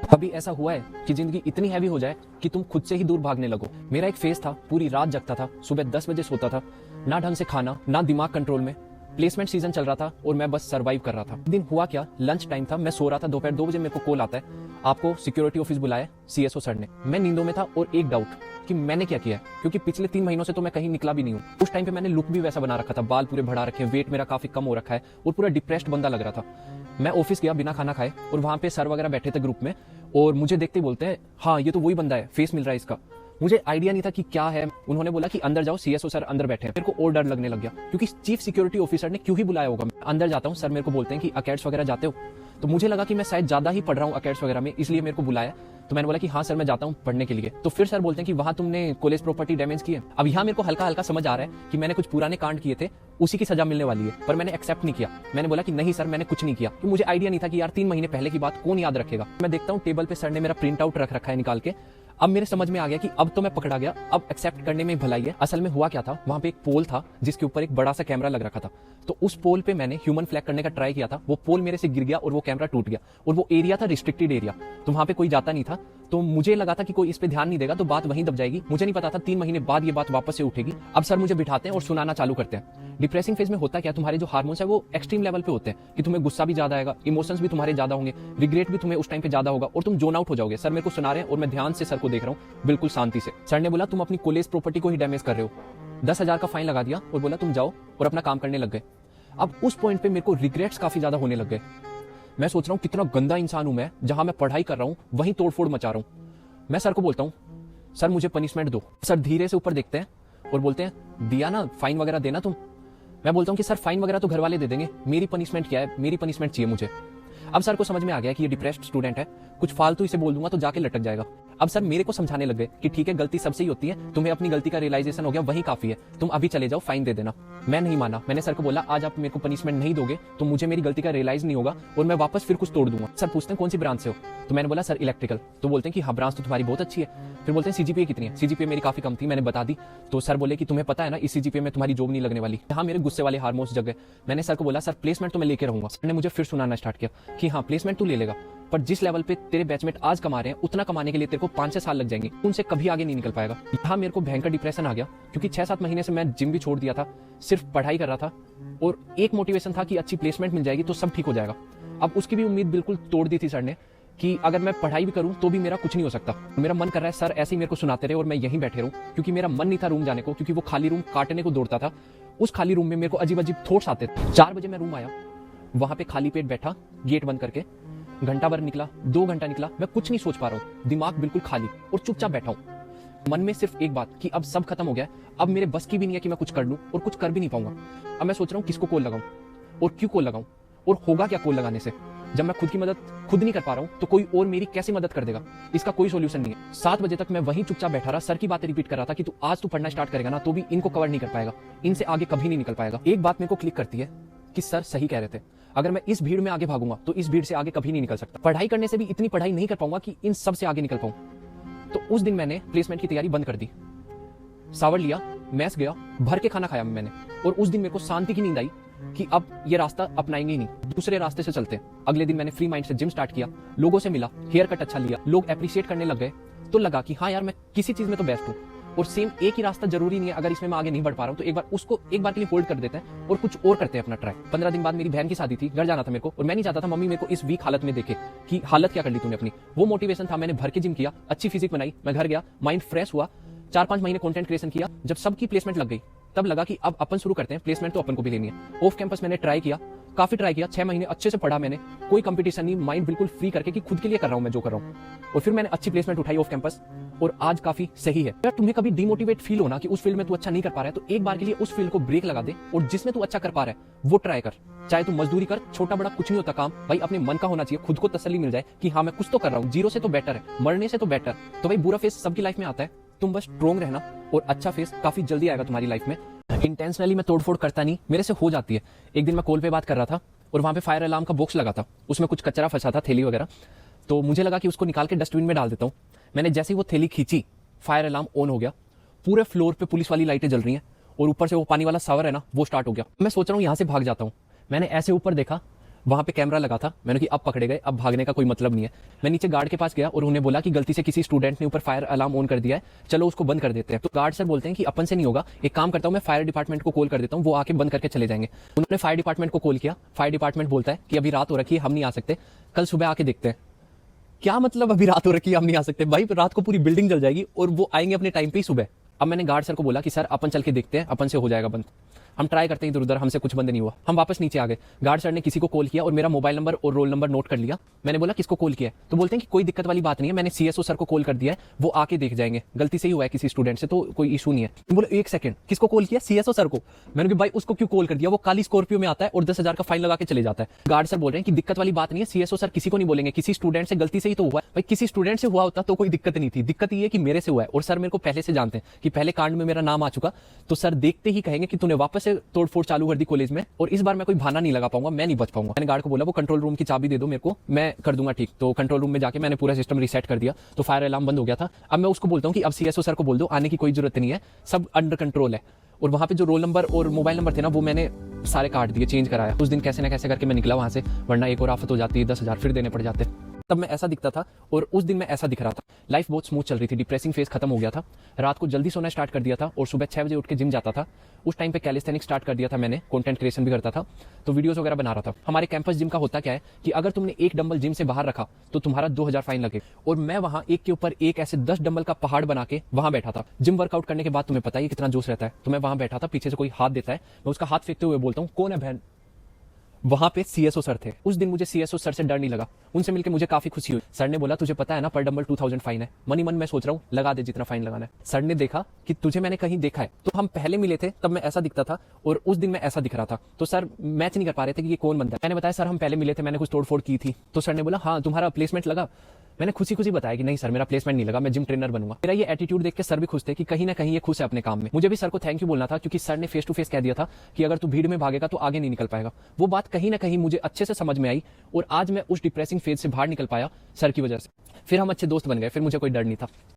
कभी ऐसा हुआ है कि जिंदगी इतनी हैवी हो जाए कि तुम खुद से ही दूर भागने लगो। मेरा एक फेज था, पूरी रात जगता था, सुबह 10 बजे सोता था, ना ढंग से खाना ना दिमाग कंट्रोल में। प्लेसमेंट सीजन चल रहा था और मैं बस सर्वाइव कर रहा था। एक दिन हुआ क्या, लंच टाइम था, मैं सो रहा था, दोपहर 2 बजे मेरे को कॉल आता है, आपको सिक्योरिटी ऑफिस बुलाया सीएसओ सर ने। मैं नींदों में था और एक डाउट कि मैंने क्या किया है, क्योंकि पिछले 3 महीनों से तो मैं कहीं निकला भी नहीं हूँ। उस टाइम पे मैंने लुक भी वैसा बना रखा था, बाल पूरे बढ़ा रखे, वेट मेरा काफी कम हो रखा है और पूरा डिप्रेस्ड बंदा लग रहा था। मैं ऑफिस गया बिना खाना खाए और वहां पे सर वगैरह बैठे थे ग्रुप में और मुझे देखते ही बोलते हैं, हाँ ये तो वही बंदा है, फेस मिल रहा है इसका। मुझे आइडिया नहीं था कि क्या है। उन्होंने बोला कि अंदर जाओ, सीएसओ सर अंदर बैठे हैं। मेरे को और डर लगने लग गया क्योंकि चीफ सिक्योरिटी ऑफिसर ने क्यों ही बुलाया होगा। अंदर जाता हूँ, सर मेरे को बोलते हैं कि अकेड्स वगैरह जाते हो, तो मुझे लगा कि मैं शायद ज्यादा ही पढ़ रहा हूँ अकेड्स वगैरह में, इसलिए मेरे को बुलाया। तो मैंने बोला कि हाँ सर मैं जाता हूँ पढ़ने के लिए। तो फिर सर बोलते हैं कि वहां तुमने कॉलेज प्रॉपर्टी डैमेज की है। अब यहाँ मेरे को हल्का हल्का समझ आ रहा है कि मैंने कुछ पुराने कांड किए थे, उसी की सजा मिलने वाली है, पर मैंने एक्सेप्ट नहीं किया। मैंने बोला कि नहीं सर मैंने कुछ नहीं किया, तो मुझे आइडिया नहीं था कि यार 3 महीने पहले की बात कौन याद रखेगा। मैं देखता हूँ टेबल पे सर ने मेरा प्रिंट आउट रख रखा है निकाल के। अब मेरे समझ में आ गया कि अब तो मैं पकड़ा गया, अब एक्सेप्ट करने में भलाई है। असल में हुआ क्या था, वहां पे एक पोल था जिसके ऊपर एक बड़ा सा कैमरा लग रखा था। तो उस पोल पे मैंने ह्यूमन फ्लैग करने का ट्राई किया था, वो पोल मेरे से गिर गया और वो कैमरा टूट गया। और वो एरिया था रिस्ट्रिक्टेड एरिया, तो वहां पे कोई जाता नहीं था। तो मुझे लगा था कि कोई इस पे ध्यान नहीं देगा तो बात वहीं दब जाएगी। मुझे नहीं पता था 3 महीने बाद ये बात वापस से उठेगी। अब सर मुझे बिठाते हैं और सुनाना चालू करते हैं। डिप्रेसिंग फेज में होता क्या, तुम्हारे जो हार्मोन्स है वो एक्सट्रीम लेवल पे होते हैं कि तुम्हें गुस्सा भी ज्यादा आएगा, इमोशंस भी तुम्हारे ज्यादा होंगे, रिग्रेट भी तुम्हें उस टाइम पे ज्यादा होगा और तुम जोन आउट हो जाओगे। सर मेरे को सुना रहे हैं और मैं ध्यान से सर को देख रहा हूँ बिल्कुल शांति से। सर ने बोला तुम अपनी कॉलेज प्रॉपर्टी को ही डैमेज कर रहे हो। 10,000 का फाइन लगा दिया और बोला तुम जाओ और अपना काम करने लग गए। अब उस पॉइंट पे मेरे को रिग्रेट्स काफी ज्यादा होने लग गए। मैं सोच रहा हूँ कितना गंदा इंसान हूं मैं, जहां मैं पढ़ाई कर रहा हूँ वहीं तोड़फोड़ मचा रहा हूँ। मैं सर को बोलता हूँ सर मुझे पनिशमेंट दो। सर धीरे से ऊपर देखते हैं और बोलते हैं दिया ना फाइन वगैरह देना तुम। मैं बोलता हूँ कि सर फाइन वगैरह तो घर वाले दे देंगे, मेरी पनिशमेंट क्या है, मेरी पनिशमेंट चाहिए मुझे। अब सर को समझ में आ गया कि ये डिप्रेस्ड स्टूडेंट है, कुछ फालतू इसे बोल दूंगा तो जाके लटक जाएगा। अब सर मेरे को समझाने लग गए कि ठीक है गलती सबसे ही होती है, तुम्हें अपनी गलती का रियलाइजेशन हो गया वही काफी है, तुम अभी चले जाओ फाइन दे देना। मैं नहीं माना, मैंने सर को बोला आज आप मेरे को पनिशमेंट नहीं दोगे तो मुझे मेरी गलती का रियलाइज नहीं होगा और मैं वापस फिर कुछ तोड़ दूंगा। सर पूछते हैं कौन सी ब्रांच से हो, तो मैंने बोला सर इलेक्ट्रिकल। तो बोलते हैं कि हाँ ब्रांच तो तुम्हारी बहुत अच्छी है। फिर बोलते हैं सीजीपीए कितनी है, सीजीपीए मेरी काफी कम थी, मैंने बता दी। तो सर बोले कि तुम्हें पता है ना इस सीजीपीए में तुम्हारी जॉब नहीं लगने वाली। हाँ मेरे गुस्से वाले हार्मोन्स जग गए। मैंने सर को बोला सर प्लेसमेंट तो मैं लेके रहूंगा। सर ने मुझे फिर सुनाना स्टार्ट किया कि हाँ प्लेसमेंट तू ले लेगा, पर जिस लेवल पे तेरे बैचमेट आज कमा रहे हैं उतना कमाने के लिए तेरे को 5-6 साल लग जाएंगे, उनसे कभी आगे नहीं निकल पाएगा। यहाँ मेरे को भयंकर डिप्रेशन आ गया क्योंकि 6-7 महीने से मैं जिम भी छोड़ दिया था, सिर्फ पढ़ाई कर रहा था और एक मोटिवेशन था कि अच्छी प्लेसमेंट मिल जाएगी तो सब ठीक हो जाएगा। अब उसकी भी उम्मीद बिल्कुल तोड़ दी थी सर ने कि अगर मैं पढ़ाई भी करूं तो भी मेरा कुछ नहीं हो सकता। मेरा मन कर रहा है सर ऐसे ही मेरे को सुनाते रहे और मैं यहीं बैठे रहूं, क्योंकि मेरा मन नहीं था रूम जाने को, क्योंकि वो खाली रूम काटने को दौड़ता था। उस खाली रूम में मेरे को अजीब अजीब थॉट्स आते थे। 4 बजे मैं रूम आया, वहां पे खाली पेट बैठा, गेट बंद करके, घंटा भर निकला, 2 घंटा निकला, मैं कुछ नहीं सोच पा रहा हूँ, दिमाग बिल्कुल खाली और चुपचाप बैठा हूँ। मन में सिर्फ एक बात कि अब सब खत्म हो गया, अब मेरे बस की भी नहीं है कि मैं कुछ कर लूं और कुछ कर भी नहीं पाऊंगा। अब मैं सोच रहा हूँ किसको कॉल लगाऊं और क्यों कॉल लगाऊं और होगा क्या कॉल लगाने से। जब मैं खुद की मदद खुद नहीं कर पा रहा हूं तो कोई और मेरी कैसे मदद कर देगा, इसका कोई सॉल्यूशन नहीं है। 7 बजे तक मैं वहीं चुपचाप बैठा रहा, सर की बातें रिपीट कर रहा था कि तू आज तू पढ़ना स्टार्ट करेगा ना तो भी इनको कवर नहीं कर पाएगा, इनसे आगे कभी नहीं निकल पाएगा। एक बात मेरे को क्लिक करती है कि सर सही कह रहे थे, अगर मैं इस भीड़ में आगे भागूंगा तो इस भीड़ से आगे कभी नहीं निकल सकता। पढ़ाई करने से भी इतनी पढ़ाई नहीं कर पाऊंगा कि इन सब से आगे निकल पाऊं। तो उस दिन मैंने प्लेसमेंट की तैयारी बंद कर दी, सावर लिया, मैस गया, भर के खाना खाया मैंने। और उस दिन मेरे को शांति की नींद आई कि अब ये रास्ता अपनाएंगे ही नहीं, दूसरे रास्ते से चलते हैं। अगले दिन मैंने फ्री माइंड से जिम स्टार्ट किया, लोगों से मिला, हेयर कट अच्छा लिया, लोग अप्रिशिएट करने लग गए, तो लगा कि हाँ यार मैं किसी चीज में तो बेस्ट हूँ। और सेम एक ही रास्ता जरूरी नहीं है, अगर इसमें मैं आगे नहीं बढ़ पा रहा हूँ तो एक बार उसको एक बार के लिए होल्ड कर देते हैं और कुछ और करते हैं अपना ट्राई। 15 दिन बाद मेरी बहन की शादी थी, घर जाना था मेरे को और मैं नहीं चाहता था मम्मी मेरे को इस वीक हालत में देखे कि हालत क्या कर ली तूने अपनी। वो मोटिवेशन था, मैंने भर के जिम किया, अच्छी फिजिक बनाई, मैं घर गया, माइंड फ्रेश हुआ, 4-5 महीने कंटेंट क्रिएशन किया। जब सबकी प्लेसमेंट लग गई तब लगा कि अब अपन शुरू करते हैं, प्लेसमेंट तो अपन को भी लेनी है। ऑफ कैंपस मैंने ट्राई किया, काफी ट्राई किया, 6 महीने अच्छे से पढ़ा मैंने, कोई कंपटीशन नहीं, माइंड बिल्कुल फ्री करके कि खुद के लिए कर रहा हूं मैं जो कर रहा हूं। और फिर मैंने अच्छी प्लेसमेंट उठाई ऑफ कैंपस और आज काफी सही है। अगर तुम्हें कभी डिमोटिवेट फील होना कि उस फील्ड में तू अच्छा नहीं कर पा रहा है तो एक बार के लिए उस फील्ड को ब्रेक लगा दे और जिसमें तू अच्छा कर पा रहा है वो ट्राई कर। चाहे तू मजदूरी कर, छोटा बड़ा कुछ नहीं होता काम, भाई अपने मन का होना चाहिए, खुद को तसल्ली मिल जाए कि हाँ मैं कुछ तो कर रहा हूँ, जीरो से तो बेटर है, मरने से तो बेटर। तो भाई बुरा फेस सबकी लाइफ में आता है, तुम बस स्ट्रोंग रहना और अच्छा फेस काफी जल्दी आएगा तुम्हारी लाइफ में। इंटेंशनली मैं तोड़फोड़ करता नहीं, मेरे से हो जाती है। एक दिन मैं कॉल पे बात कर रहा था और वहां पे फायर अलार्म का बॉक्स लगा था, उसमें कुछ कचरा फंसा था, थैली वगैरह, तो मुझे लगा कि उसको निकाल के डस्टबिन में डाल देता हूँ। मैंने जैसे ही वो थैली खींची, फायर अलार्म ऑन हो गया, पूरे फ्लोर पे पुलिस वाली लाइटें जल रही हैं और ऊपर से वो पानी वाला शावर है ना वो स्टार्ट हो गया। मैं सोच रहा हूँ यहाँ से भाग जाता हूँ। मैंने ऐसे ऊपर देखा, वहां पे कैमरा लगा था। मैंने कि अब पकड़े गए, अब भागने का कोई मतलब नहीं है। मैं नीचे गार्ड के पास गया और उन्हें बोला कि गलती से किसी स्टूडेंट ने ऊपर फायर अलार्म ऑन कर दिया है, चलो उसको बंद कर देते हैं। तो गार्ड सर बोलते हैं कि अपन से नहीं होगा, एक काम करता हूँ मैं फायर डिपार्टमेंट को कॉल कर देता हूँ, वो आके बंद करके चले जाएंगे। उन्होंने फायर डिपार्टमेंट को कॉल किया। फायर डिपार्टमेंट बोलता है कि अभी रात हो रखी है, हम नहीं आ सकते, कल सुबह आके देखते हैं। क्या मतलब अभी रात हो रखी है हम नहीं आ सकते? भाई रात को पूरी बिल्डिंग जल जाएगी और वो आएंगे अपने टाइम पे ही सुबह। अब मैंने गार्ड सर को बोला कि सर अपन चल के देखते हैं, अपन से हो जाएगा बंद। हम ट्राई करते हैं इधर उधर, हमसे कुछ बंद नहीं हुआ। हम वापस नीचे आ गए। गार्ड सर ने किसी को कॉल किया और मेरा मोबाइल नंबर और रोल नंबर नोट कर लिया। मैंने बोला किसको कॉल किया है? तो बोलते हैं कि कोई दिक्कत वाली बात नहीं है, मैंने सीएसओ सर को कॉल कर दिया है, वो आके देख जाएंगे, गलती से ही हुआ है किसी स्टूडेंट से, तो कोई इशू नहीं है। बोले एक सेकंड, किसको कॉल किया? सीएसओ सर को। मैंने कहा भाई उसको क्यों कॉल कर दिया? वो काली स्कॉर्पियो में आता है और 10,000 का फाइन लगा के चले जाता है। गार्ड सर बोल रहे हैं कि दिक्कत वाली बात नहीं है, सीएसओ सर किसी को नहीं बोलेंगे, किसी स्टूडेंट से गलती से ही तो हुआ है। भाई किसी स्टूडेंट से हुआ होता तो कोई दिक्कत नहीं थी, दिक्कत ये है कि मेरे से हुआ है और सर मेरे को पहले से जानते हैं कि पहले कांड में मेरा नाम आ चुका, तो सर देखते ही कहेंगे कि तूने वापस से तोड़फोड़ चालू कर दी कॉलेज में और इस बार मैं कोई बहाना नहीं लगा पाऊंगा, मैं नहीं बच पाऊंगा। मैंने गार्ड को बोला वो कंट्रोल रूम की चाबी दे दो मेरे को, मैं कर दूंगा ठीक। तो कंट्रोल रूम में जाके मैंने पूरा सिस्टम रीसेट कर दिया, तो फायर अलार्म बंद हो गया था। अब मैं उसको बोलता हूँ कि अब सीएसओ सर को बोल दो आने की कोई जरूरत नहीं है, सब अंडर कंट्रोल है। और वहां पे जो रोल नंबर और मोबाइल नंबर थे ना, वो मैंने सारे काट दिए, चेंज कराया। उस दिन कैसे ना कैसे करके मैं निकला वहां से, वरना एक और आफत हो जाती है, 10,000 फिर देने पड़ जाते। तब मैं ऐसा दिखता था और उस दिन मैं ऐसा दिख रहा था। लाइफ बहुत स्मूथ चल रही थी, डिप्रेसिंग फेज खत्म हो गया था। रात को जल्दी सोना स्टार्ट कर दिया था और सुबह 6 बजे उठ के जिम जाता था। उस टाइम पे कैलिस्थेनिक्स स्टार्ट कर दिया था मैंने, कंटेंट क्रिएशन भी करता था, तो वीडियोस वगैरह बना रहा था। हमारे कैंपस जिम का होता क्या है कि अगर तुमने एक डंबल जिम से बाहर रखा तो तुम्हारा 2,000 फाइन लगे। और मैं वहां एक के ऊपर एक ऐसे 10 डंबल का पहाड़ बना के वहां बैठा था। जिम वर्कआउट करने के बाद तुम्हें पता ही कितना जोश रहता है, तो मैं वहां बैठा था, पीछे से कोई हाथ देता है, मैं उसका हाथ फेंकते हुए बोलता हूँ कौन है बहन। वहां पे सीएसओ सर थे। उस दिन मुझे सीएसओ सर से डर नहीं लगा, उनसे मिलकर मुझे काफी खुशी हुई। सर ने बोला तुझे पता है ना पर डंबल 2,000 फाइन है। मनी मन मैं सोच रहा हूँ लगा दे जितना फाइन लगाना है। सर ने देखा कि तुझे मैंने कहीं देखा है, तो हम पहले मिले थे तब मैं ऐसा दिखता था और उस दिन मैं ऐसा दिख रहा था, तो सर मैच नहीं कर पा रहे थे कि ये कौन बंदा है। मैंने बताया सर हम पहले मिले थे, मैंने कुछ तोड़फोड़ की थी। तो सर ने बोला हाँ तुम्हारा प्लेसमेंट लगा। मैंने खुशी खुशी बताया कि नहीं सर मेरा प्लेसमेंट नहीं लगा, मैं जिम ट्रेनर बनूंगा। मेरा ये एटीट्यूड देख के सर भी खुश थे कि कहीं ना कहीं ये खुश है अपने काम में। मुझे भी सर को थैंक यू बोलना था क्योंकि सर ने फेस टू फेस कह दिया था कि अगर तू भीड़ में भागेगा तो आगे नहीं निकल पाएगा। वो बात कहीं ना कहीं मुझे अच्छे से समझ में आई और आज मैं उस डिप्रेसिंग फेज से बाहर निकल पाया सर की वजह से। फिर हम अच्छे दोस्त बन गए, फिर मुझे कोई डर नहीं था।